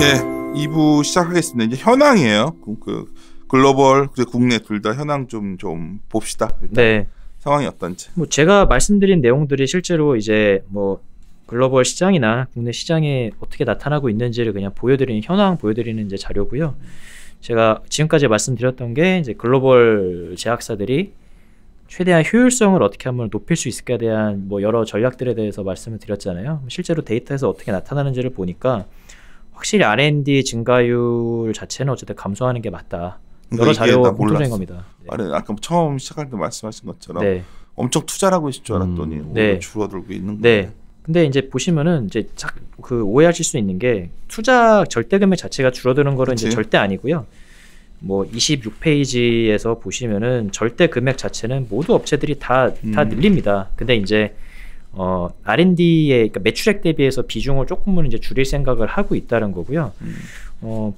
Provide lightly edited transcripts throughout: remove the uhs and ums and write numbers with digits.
네, 2부 시작하겠습니다. 이제 현황이에요. 그 글로벌, 국내 둘 다 현황 좀 봅시다. 일단 네. 상황이 어떤지. 뭐 제가 말씀드린 내용들이 실제로 이제 뭐 글로벌 시장이나 국내 시장에 어떻게 나타나고 있는지를 그냥 보여드리는 현황 보여드리는 이제 자료고요. 제가 지금까지 말씀드렸던 게 이제 글로벌 제약사들이 최대한 효율성을 어떻게 하면 높일 수 있을까에 대한 뭐 여러 전략들에 대해서 말씀을 드렸잖아요. 실제로 데이터에서 어떻게 나타나는지를 보니까 확실히 R&D 증가율 자체는 어쨌든 감소하는 게 맞다. 여러 자료가 공통적인 겁니다. 네. 아까 처음 시작할 때 말씀하신 것처럼 네. 엄청 투자를 하고 있을 줄 알았더니 네. 줄어들고 있는 거예요. 네. 근데 이제 보시면은 이제 그 오해하실 수 있는 게 투자 절대 금액 자체가 줄어드는 거는 이제 절대 아니고요. 뭐 26페이지에서 보시면은 절대 금액 자체는 모두 업체들이 다 늘립니다. 근데 이제 R&D의 그러니까 매출액 대비해서 비중을 조금은 이제 줄일 생각을 하고 있다는 거고요.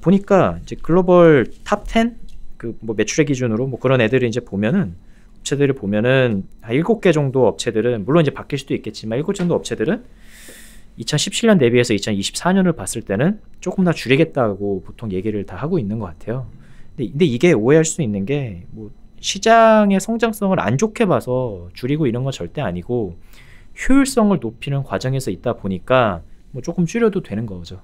보니까 이제 글로벌 탑 10 그 뭐 매출액 기준으로 뭐 그런 애들을 이제 보면은 업체들을 보면은 한 7개 정도 업체들은 물론 이제 바뀔 수도 있겠지만 7개 정도 업체들은 2017년 대비해서 2024년을 봤을 때는 조금 더 줄이겠다고 보통 얘기를 다 하고 있는 것 같아요. 근데 이게 오해할 수 있는 게 뭐 시장의 성장성을 안 좋게 봐서 줄이고 이런 건 절대 아니고 효율성을 높이는 과정에서 있다 보니까 뭐 조금 줄여도 되는 거죠.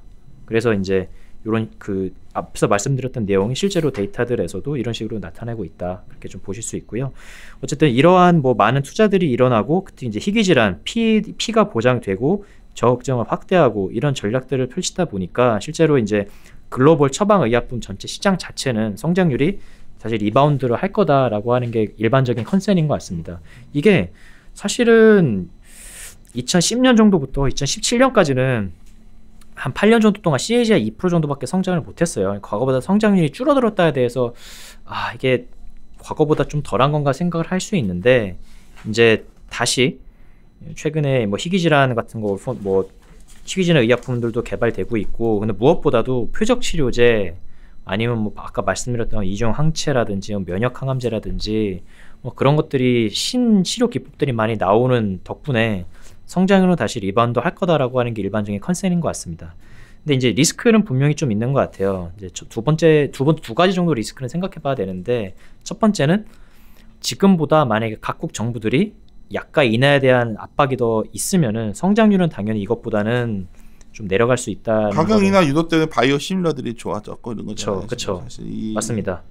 그래서 이제 이런 그 앞서 말씀드렸던 내용이 실제로 데이터들에서도 이런 식으로 나타나고 있다. 그렇게 좀 보실 수 있고요. 어쨌든 이러한 뭐 많은 투자들이 일어나고 그때 이제 희귀질환 피가 보장되고 저흑증을 확대하고 이런 전략들을 펼치다 보니까 실제로 이제 글로벌 처방의약품 전체 시장 자체는 성장률이 사실 리바운드를 할 거다라고 하는 게 일반적인 컨센인 것 같습니다. 이게 사실은 2010년 정도부터 2017년까지는 한 8년 정도 동안 CAGR 2% 정도밖에 성장을 못했어요. 과거보다 성장률이 줄어들었다에 대해서 이게 과거보다 좀 덜한 건가 생각을 할 수 있는데 이제 다시 최근에 뭐 희귀질환 같은 거 뭐 희귀질환 의약품들도 개발되고 있고 근데 무엇보다도 표적 치료제 아니면 뭐 아까 말씀드렸던 이중 항체라든지 면역 항암제라든지 뭐 그런 것들이 신치료 기법들이 많이 나오는 덕분에 성장률은 다시 리바운드 할 거다라고 하는 게 일반적인 컨센인 것 같습니다. 근데 이제 리스크는 분명히 좀 있는 것 같아요. 이제 두 가지 정도 리스크는 생각해 봐야 되는데 첫 번째는 지금보다 만약에 각국 정부들이 약가 인하에 대한 압박이 더 있으면은 성장률은 당연히 이것보다는 좀 내려갈 수 있다. 가격 인하 유도 때문에 바이오 시밀러들이 좋아졌고 이런 거죠. 그렇죠. 맞습니다.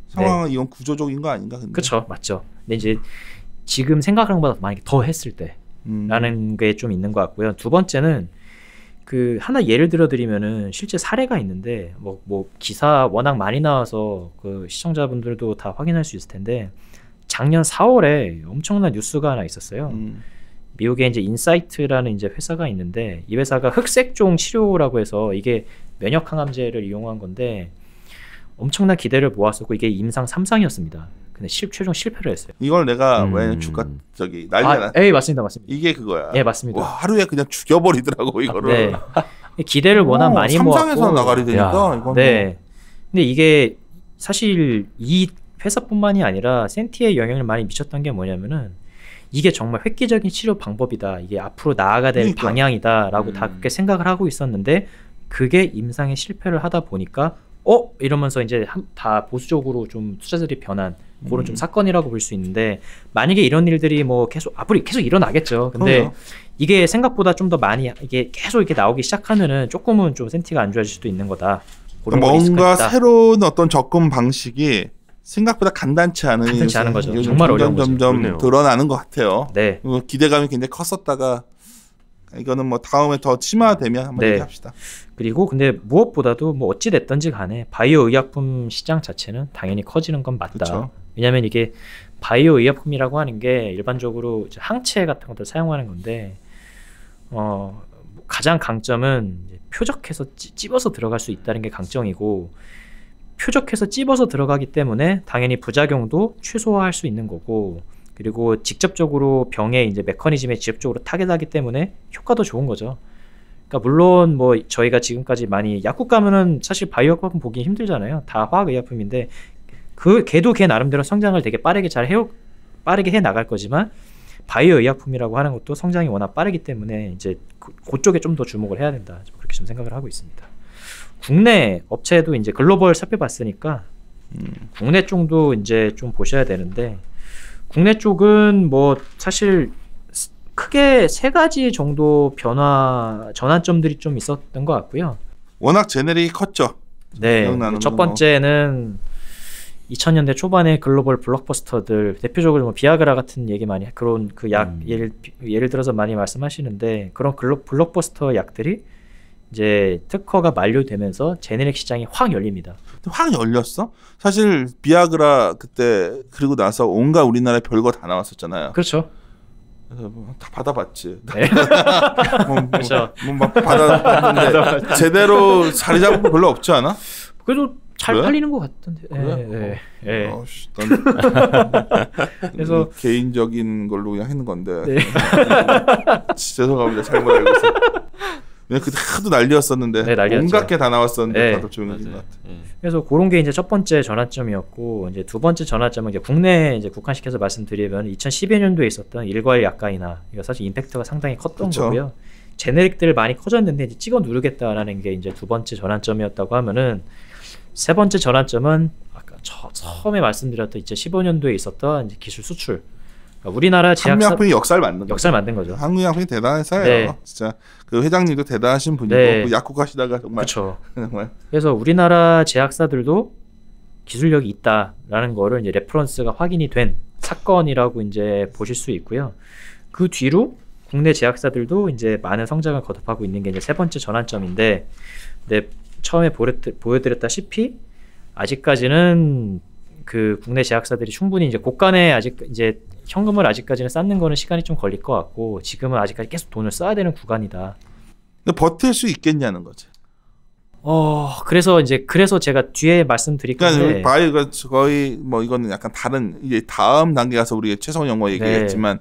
상황은 이건 구조적인 거 아닌가? 그렇죠, 맞죠. 근데 이제 지금 생각하는 것보다 만약에 더 했을 때. 라는 게 좀 있는 것 같고요. 두 번째는 그 하나 예를 들어 드리면은 실제 사례가 있는데 뭐 기사 워낙 많이 나와서 그 시청자분들도 다 확인할 수 있을 텐데 작년 4월에 엄청난 뉴스가 하나 있었어요. 미국에 이제 인사이트라는 이제 회사가 있는데 이 회사가 흑색종 치료라고 해서 이게 면역 항암제를 이용한 건데 엄청난 기대를 모았었고 이게 임상 3상이었습니다. 근데 최종 실패를 했어요. 이걸 내가 왜 주가 난리가 네, 맞습니다. 이게 그거야. 네, 맞습니다. 와, 하루에 그냥 죽여버리더라고 이거를. 네. 기대를 워낙 많이 모았고. 삼상에서 나가리 되니까 이건. 네. 근데 이게 사실 이 회사뿐만이 아니라 센티에 영향을 많이 미쳤던 게 뭐냐면은 이게 정말 획기적인 치료 방법이다. 이게 앞으로 나아가야 될 방향이다라고 다 그렇게 생각을 하고 있었는데 그게 임상에 실패를 하다 보니까 이러면서 이제 다 보수적으로 좀 투자들이 변한 그런 좀 사건이라고 볼 수 있는데 만약에 이런 일들이 뭐 앞으로 계속 일어나겠죠. 근데 이게 생각보다 좀 더 많이 이게 계속 이렇게 나오기 시작하면은 조금은 좀 센티가 안 좋아질 수도 있는 거다. 뭔가 새로운 어떤 접근 방식이 생각보다 간단치 않은 거죠. 정말 어려운 거죠. 점점 드러나는 것 같아요. 네. 기대감이 굉장히 컸었다가 이거는 뭐 다음에 더 심화되면 한번 얘기합시다. 그리고 근데 무엇보다도 뭐 어찌 됐든지 간에 바이오 의약품 시장 자체는 당연히 커지는 건 맞다. 그쵸? 왜냐하면 이게 바이오 의약품이라고 하는 게 일반적으로 이제 항체 같은 것들 사용하는 건데 가장 강점은 표적해서 찝어서 들어갈 수 있다는 게 강점이고 표적해서 찝어서 들어가기 때문에 당연히 부작용도 최소화할 수 있는 거고 그리고 직접적으로 병의 이제 메커니즘에 직접적으로 타겟하기 때문에 효과도 좋은 거죠. 그러니까 물론 뭐 저희가 지금까지 많이 약국 가면은 사실 바이오 의약품 보기 힘들잖아요. 다 화학 의약품인데 걔도 걔 나름대로 성장을 되게 빠르게 해 나갈 거지만 바이오 의약품이라고 하는 것도 성장이 워낙 빠르기 때문에 이제 그쪽에 좀 더 주목을 해야 된다. 그렇게 좀 생각을 하고 있습니다. 국내 업체도 이제 글로벌 살펴봤으니까 국내 쪽도 이제 좀 보셔야 되는데 국내 쪽은 뭐 사실 크게 세 가지 정도 전환점들이 좀 있었던 것 같고요. 워낙 제네릭이 컸죠. 네, 첫 번째는 2000년대 초반에 글로벌 블록버스터들 대표적으로 뭐 비아그라 같은 얘기 많이 그런 그 약 예를 들어서 많이 말씀하시는데 그런 블록버스터 약들이 이제 특허가 만료되면서 제네릭 시장이 확 열립니다. 확 열렸어? 사실 비아그라 그때 그리고 나서 온갖 우리나라에 별거 다 나왔었잖아요. 그렇죠. 그래서 다 받아봤지. 네. 그렇죠. 막 받아봤는데 제대로 자리 잡은 거 별로 없지 않아? 그래도 잘 그래? 팔리는 것 같던데. 그래? 네. 그래서 개인적인 걸로 그냥 했는 건데. 네. 죄송합니다. 잘못 알고 있어. 그때 하도 난리였었는데 네, 난리였죠. 온갖 게 다 나왔었는데 네. 다들 조용해진 것 같아. 그래서 그런 게 이제 첫 번째 전환점이었고 이제 두 번째 전환점은 이제 국내에 이제 국한시켜서 말씀드리면 2012년도에 있었던 일괄 약가이나 이거 사실 임팩트가 상당히 컸던 그쵸. 거고요. 제네릭들 많이 커졌는데 이제 찍어 누르겠다라는 게 이제 두 번째 전환점이었다고 하면은 세 번째 전환점은 아까 처음에 말씀드렸던 2015년도에 있었던 이제 기술 수출. 그러니까 우리나라 제약사 한국양품이 역사를 만든 거죠. 한국양품이 대단했어요. 네. 진짜 그 회장님도 대단하신 분이고 네. 그 약국하시다가 정말 그렇죠. 정말 그래서 우리나라 제약사들도 기술력이 있다라는 거를 이제 레퍼런스가 확인이 된 사건이라고 이제 보실 수 있고요. 그 뒤로 국내 제약사들도 이제 많은 성장을 거듭하고 있는 게 이제 세 번째 전환점인데, 근데 처음에 보여드렸다시피 아직까지는 그 국내 제약사들이 충분히 이제 고간에 아직 이제 현금을 아직까지는 쌓는 거는 시간이 좀 걸릴 것 같고 지금은 아직까지 계속 돈을 써야 되는 구간이다. 근데 버틸 수 있겠냐는 거지. 그래서 제가 뒤에 말씀드릴 그러니까 건데, 바이오가 거의 뭐 이거는 약간 다른 이제 다음 단계 가서 우리 최성원 연구가 얘기했지만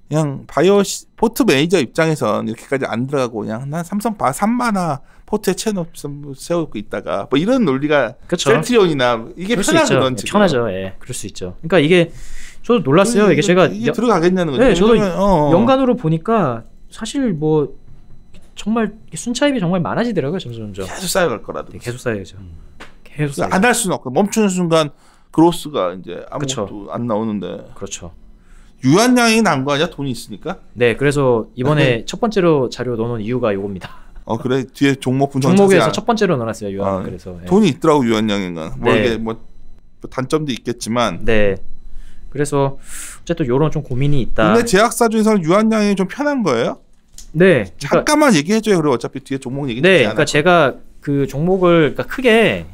그냥 바이오 포트 매니저 입장에선 이렇게까지 안 들어가고 그냥 난 삼성 삼마나 포트에 채널 세우고 있다가 뭐 이런 논리가 그쵸. 셀트리온이나 이게 편하거든 지금. 편하죠. 예, 그럴 수 있죠. 그러니까 이게 저도 놀랐어요. 이게 제가 들어가겠냐는 거죠. 네, 저도 연간으로 보니까 사실 뭐 정말 순차입이 정말 많아지더라고요. 점점 계속 쌓여갈 거라도. 네, 계속 쌓여야죠. 계속 쌓여. 안 할 수는 없고 멈추는 순간 그로스가 이제 아무것도 그쵸. 안 나오는데. 그렇죠. 유한양이 난 거 아니야? 돈이 있으니까? 네, 그래서 이번에 첫 번째로 자료 넣어놓은 이유가 이겁니다. 그래? 뒤에 종목 분석 종목에서 첫 번째로 넣어놨어요. 유한. 그래서 돈이 있더라고 유한양인가. 뭐 네. 이게 뭐 단점도 있겠지만. 네. 그래서 어쨌든 이런 좀 고민이 있다. 국내 제약사 중에서는 유한양이 좀 편한 거예요? 네. 잠깐만 얘기해줘요. 그리고 어차피 뒤에 종목 얘기. 네, 그러니까 제가 그 종목을 그러니까 크게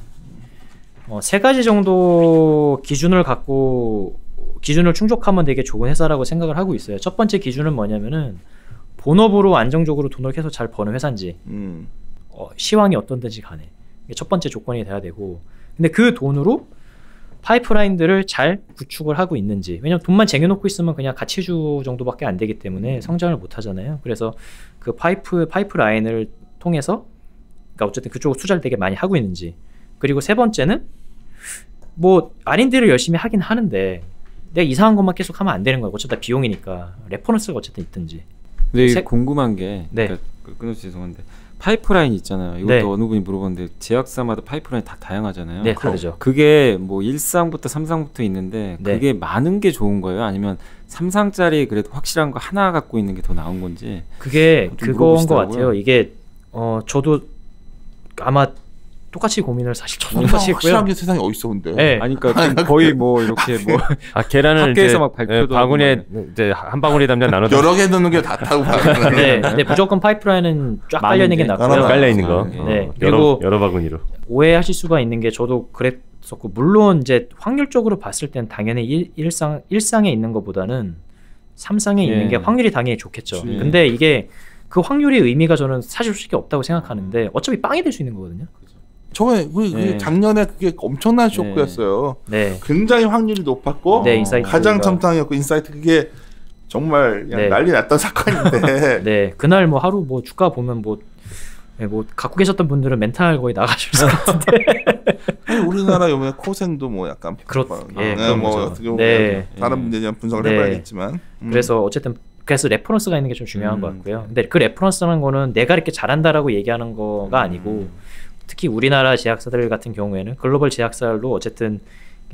세 가지 정도 기준을 갖고 기준을 충족하면 되게 좋은 회사라고 생각을 하고 있어요. 첫 번째 기준은 뭐냐면은 본업으로 안정적으로 돈을 계속 잘 버는 회사인지, 시황이 어떤든지 간에 이게 첫 번째 조건이 돼야 되고, 근데 그 돈으로 파이프라인들을 잘 구축을 하고 있는지. 왜냐면 돈만 쟁여놓고 있으면 그냥 가치주 정도밖에 안 되기 때문에 성장을 못 하잖아요. 그래서 그 파이프라인을 통해서, 그러니까 어쨌든 그쪽으로 투자를 되게 많이 하고 있는지. 그리고 세 번째는 뭐 아닌데를 열심히 하긴 하는데 내가 이상한 것만 계속 하면 안 되는 거예요. 어쨌든 비용이니까 레퍼런스가 어쨌든 있든지. 근데 궁금한 게, 네. 그러니까 끊어서 죄송한데 파이프라인 있잖아요. 이것도 네. 어느 분이 물어봤는데 제약사마다 파이프라인 다 다양하잖아요. 네, 다르죠. 그게 뭐 1상부터 3상부터 있는데 네. 그게 많은 게 좋은 거예요? 아니면 3상짜리 그래도 확실한 거 하나 갖고 있는 게 더 나은 건지? 그게 좀 그건 것 물어보시더라고요. 같아요. 이게 저도 아마 똑같이 고민을 사실 저도 똑같이 했고요. 확실한 게 세상에 어디 있어 근데. 네. 아니 그러니까 거의 뭐 이렇게 뭐 계란을 학교에서 이제 막 발표도 바구니에 이제 한 바구니 담냐 나눠 여러 개 넣는 게 낫다고 봐요. 네, 근데 무조건 파이프라인은 쫙 깔려 있는 게 낫고요. 깔려 있는 거. 네. 그리고 여러 바구니로. 오해하실 수가 있는 게 저도 그랬었고, 물론 이제 확률적으로 봤을 땐 당연히 1상에 있는 것보다는 3상에 있는 게 확률이 당연히 좋겠죠. 예. 근데 이게 그 확률의 의미가 저는 사실 솔직히 없다고 생각하는데 어차피 빵이 될 수 있는 거거든요. 저번에 우리 네. 작년에 그게 엄청난 쇼크였어요. 네. 굉장히 확률이 높았고 네, 인사이트 가장 첨단이었고 인사이트 그게 정말 그냥 네. 난리 났던 사건인데. 네, 그날 뭐 하루 뭐 주가 보면 뭐 갖고 계셨던 분들은 멘탈 거의 나가셨을 것 같은데. 우리나라 요번에 코센도 뭐 약간 그런 뭐 거죠. 어떻게 보면 네. 다른 문제에 대한 분석을 네. 해봐야겠지만. 그래서 어쨌든 그래서 레퍼런스가 있는 게 좀 중요한 것 같고요. 근데 그 레퍼런스라는 거는 내가 이렇게 잘한다라고 얘기하는 거가 아니고 특히 우리나라 제약사들 같은 경우에는 글로벌 제약사로 어쨌든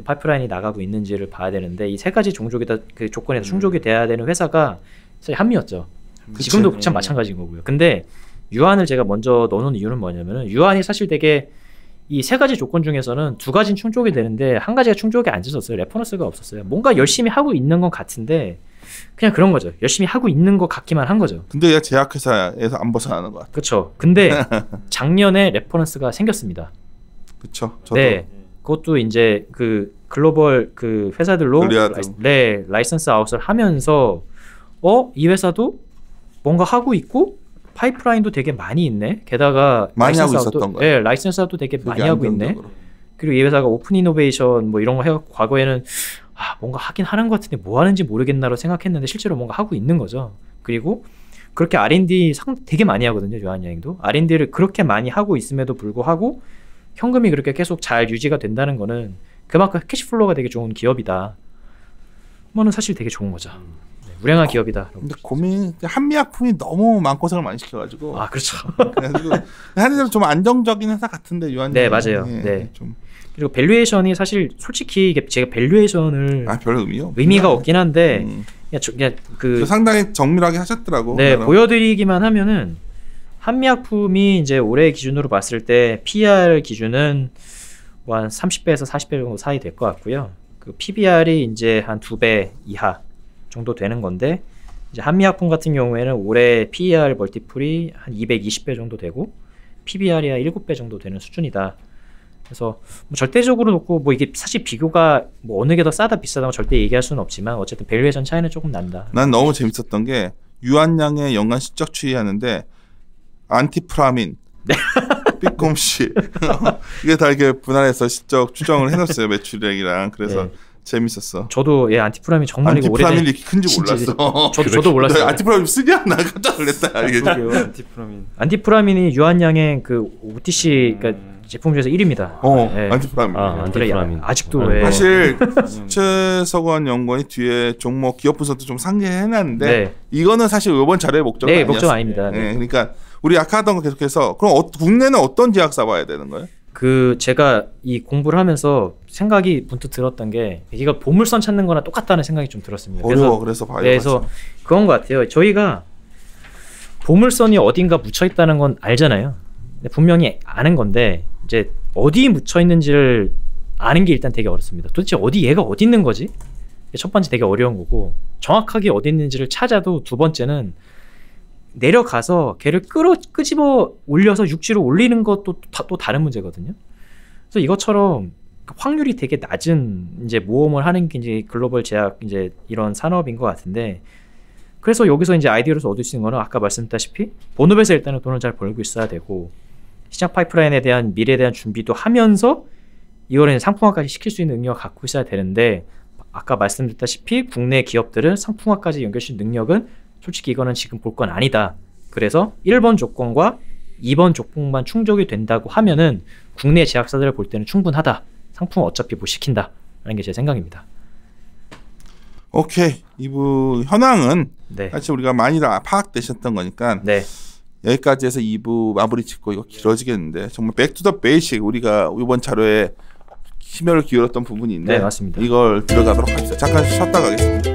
파이프라인이 나가고 있는지를 봐야 되는데 이 세 가지 종족이다 그 조건에서 충족이 돼야 되는 회사가 사실 한미였죠. 그치. 지금도 참 마찬가지인 거고요. 근데 유한을 제가 먼저 넣어놓은 이유는 뭐냐면은 유한이 사실 되게 이 세 가지 조건 중에서는 두 가지는 충족이 되는데 한 가지가 충족이 안 됐었어요. 레퍼런스가 없었어요. 뭔가 열심히 하고 있는 건 같은데 그냥 그런 거죠. 열심히 하고 있는 것 같기만 한 거죠. 근데 얘가 제약회사에서 안 벗어나는 것 같아. 그렇죠. 근데 작년에 레퍼런스가 생겼습니다. 그렇죠. 저도. 네, 그것도 이제 그 글로벌 그 회사들로 라이선스 아웃을 하면서 이 회사도 뭔가 하고 있고 파이프라인도 되게 많이 있네. 게다가 많이 하고 있었던 거예요. 네, 라이선스 아웃도 되게 많이 하고 있네. 그리고 이 회사가 오픈 이노베이션 뭐 이런 거 해갖고 과거에는 뭔가 하긴 하는 것 같은데 뭐 하는지 모르겠나로 생각했는데 실제로 뭔가 하고 있는 거죠. 그리고 그렇게 R&D 되게 많이 하거든요. 유한양행도 R&D를 그렇게 많이 하고 있음에도 불구하고 현금이 그렇게 계속 잘 유지가 된다는 거는 그만큼 캐시플로우가 되게 좋은 기업이다. 뭐는 사실 되게 좋은 거죠. 네, 우량한 기업이다. 근데 한미약품이 너무 마음고생을 많이 시켜가지고. 그렇죠. 그래가지고 한일은 좀 안정적인 회사 같은데 유한양. 네, 맞아요. 네. 좀. 그리고 밸류에이션이 사실 솔직히 이게 제가 밸류에이션을 별 의미가 없긴 한데 그냥 상당히 정밀하게 하셨더라고. 네, 보여드리기만 하면은 한미약품이 이제 올해 기준으로 봤을 때 PER 기준은 뭐 한 30배에서 40배 정도 사이 될 것 같고요. 그 PBR이 이제 한 2배 이하 정도 되는 건데 이제 한미약품 같은 경우에는 올해 PER 멀티플이 한 220배 정도 되고 PBR이 한 7배 정도 되는 수준이다. 그래서 뭐 절대적으로 놓고 뭐 이게 사실 비교가 뭐 어느 게 더 싸다 비싸다고 절대 얘기할 수는 없지만 어쨌든 밸류에이션 차이는 조금 난다. 난 너무 재밌었던 게 유한양의 연간 실적 추이하는데 안티프라민, 삐꼼씨 이게 다 이렇게 분할해서 실적 추정을 해놨어요. 매출액이랑. 그래서 재밌었어. 저도 안티프라민 정말 이거 오래된 안티프라민이 이렇게 큰지 몰랐어. 저도 몰랐어요. 안티프라민 쓰냐? 나 깜짝 놀랐다. 이게 안티프라민이 유한양행 그 OTC 그러니까 제품 중에서 1위입니다. 안티프라민. 안티프라민. 아직도 사실 최석원 연구원이 뒤에 종목 기업 분석도 좀 상세해놨는데 이거는 사실 이번 자료의 목적은 아니었어요. 목적 아닙니다. 그러니까 우리 아까 하던 거 계속해서 그럼 국내는 어떤 제약사 봐야 되는 거예요? 제가 이 공부를 하면서 생각이 문득 들었던 게 이거 보물선 찾는 거랑 똑같다는 생각이 좀 들었습니다. 그래서 봐요. 그래서 그런 것 같아요. 저희가 보물선이 어딘가 묻혀 있다는 건 알잖아요. 분명히 아는 건데 이제 어디 묻혀 있는지를 아는 게 일단 되게 어렵습니다. 도대체 얘가 어디 있는 거지? 첫 번째 되게 어려운 거고 정확하게 어디 있는지를 찾아도 두 번째는 내려가서 걔를 끄집어 올려서 육지로 올리는 것도 또 다른 문제거든요. 그래서 이것처럼 확률이 되게 낮은 이제 모험을 하는 게 이제 글로벌 제약 이제 이런 산업인 것 같은데 그래서 여기서 이제 아이디어로서 얻을 수 있는 거는 아까 말씀드렸다시피 본업에서 일단은 돈을 잘 벌고 있어야 되고 시장 파이프라인에 대한 미래에 대한 준비도 하면서 이거는 상품화까지 시킬 수 있는 능력을 갖고 있어야 되는데 아까 말씀드렸다시피 국내 기업들은 상품화까지 연결시키는 능력은 솔직히 이거는 지금 볼 건 아니다. 그래서 1번 조건과 2번 조건만 충족이 된다고 하면은 국내 제약사들을 볼 때는 충분하다. 상품 어차피 못 시킨다. 라는 게 제 생각입니다. 오케이. 2부 현황은 사실 우리가 많이 다 파악되셨던 거니까 여기까지 해서 2부 마무리 짓고 이거 길어지겠는데 정말 백투더 베이식 우리가 이번 자료에 심혈을 기울였던 부분이 있는데 맞습니다. 이걸 들어가도록 하겠습니다. 잠깐 쉬었다 가겠습니다.